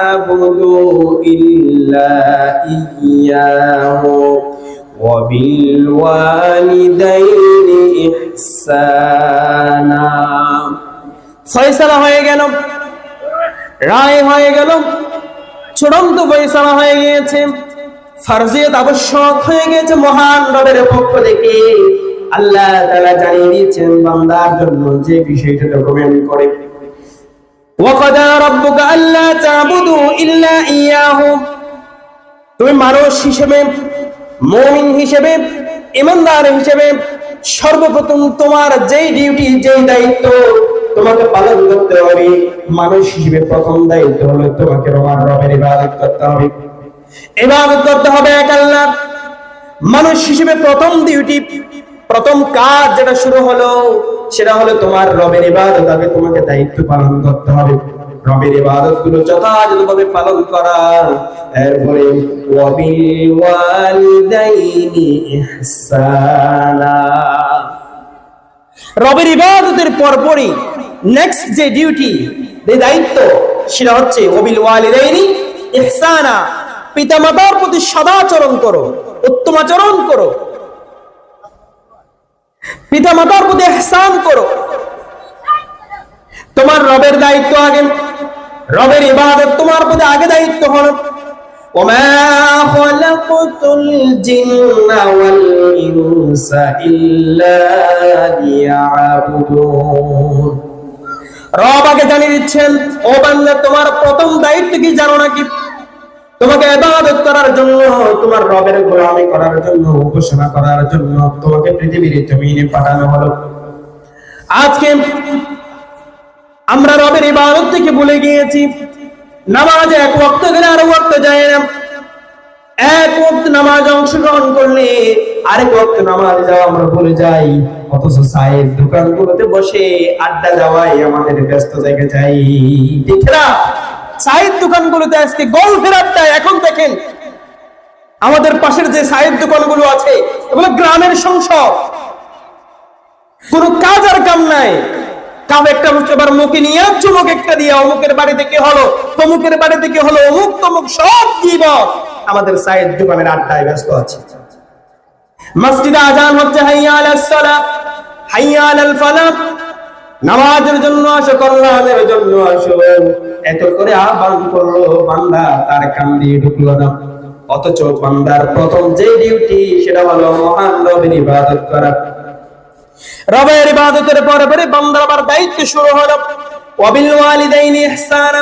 تعبدوا إلا إياه وبالوالدين إحسانا ফয়সালা হয়ে গেল, রায় হয়ে গেল, চূড়ান্ত ফয়সালা হয়ে গিয়েছে, ফরজিয়ত আবশ্যক হয়ে গেছে মহান রবের পক্ষ থেকে। আল্লাহ তাআলা জানিয়ে দিয়েছেন বান্দার জন্য যে বিষয়টা ডকুমেন্ট করে, ওয়াকাদা রাব্বুকা আল্লা তা'বুদু ইল্লা ইয়াহু। তুমি মানুষ হিসেবে, মুমিন হিসেবে, ঈমানদার হিসেবে সর্বপ্রথম তোমার যেই ডিউটি, যেই দায়িত্ব তোমাকে পালন করতে হবে, মানুষ হিসেবে প্রথম দায়িত্ব হলো তোমাকে তোমার রবের ইবাদত করতে হবে। ইবাদত করতে হবে এক আল্লাহ। মানুষ হিসেবে প্রথম ডিউটি, প্রথম কাজ যেটা শুরু হলো সেটা হলো তোমার রবের ইবাদত। আগে তোমাকে দায়িত্ব পালন করতে হবে, রবের ইবাদত গুলো যথাযথভাবে পালন করা। এরপরে ওয়াবিল ওয়ালিদাইনি ইহসানা, রবের ইবাদতের পরপরই নেক্সট যে ডিউটি, যে দায়িত্ব, সেটা হচ্ছে ওয়াবিল ওয়ালিদাইনি ইহসানা, পিতামাতার প্রতি সদাচরণ করো, উত্তম আচরণ করো, পিতামাতার প্রতি ইহসান করো। তোমার রবের দায়িত্ব আগে, রবের ইবাদত তোমার প্রতি আগে দায়িত্ব হলো। ওমা খালাকতুল জিন্না ওয়াল ইনসা ইল্লা লিয়াবুদুন। রব আগে জানিয়ে দিচ্ছেন, ও বান্দা তোমার প্রথম দায়িত্ব কি জানো নাকি? তোমাকে ইবাদত করার জন্য, তোমার রবের গোলামি করার জন্য, উপাসনা করার জন্য তোমাকে পৃথিবীর জমিনে পাঠানো হলো। আজকে আমরা রবের ইবাদত থেকে ভুলে গিয়েছি। নামাজে এক ওয়াক্ত গেলে আরেক ওয়াক্ত যায় না, এক ওয়াক্ত নামাজে অংশগ্রহণ করলে আরেক ওয়াক্ত নামাজে যাওয়া আমরা ভুলে যাই। অথচ চায়ের দোকানগুলোতে বসে আড্ডা দেওয়াই আমাদের ব্যস্ত জায়গায় যাই, ঠিক না? চায়ের দোকানগুলোতে আজকে গল্পের আড্ডায়। এখন দেখেন আমাদের পাশের যে চায়ের দোকানগুলো আছে, এগুলো গ্রামের সংসদ, কোনো কাজ আর কাম নাই। কাপ একটা হচ্ছে, আবার মুখে নিয়ে চুমুক একটা দিয়ে অমুকের বাড়ি থেকে হলো, তমুকের বাড়ি থেকে হলো, অমুক তমুক সব দিব আমাদের চায়ের দোকানের আড্ডায় ব্যস্ত আছে। মসজিদে আজান হচ্ছে, হাইয়া আলাস সালাহ, হাইয়া আলাল ফালাহ, নামাজের জন্য আসো, কল্যাণের জন্য আসো, এত করে আহ্বান করলো, বান্দা তার কান দিয়ে ঢুকলো না। অথচ বান্দার প্রথম যে ডিউটি সেটা হলো মহান রবের ইবাদত করা। রবের ইবাদতের পরে বান্দার আবার দায়িত্ব শুরু হলো ওয়াবিল ওয়ালিদাইনি ইহসানা।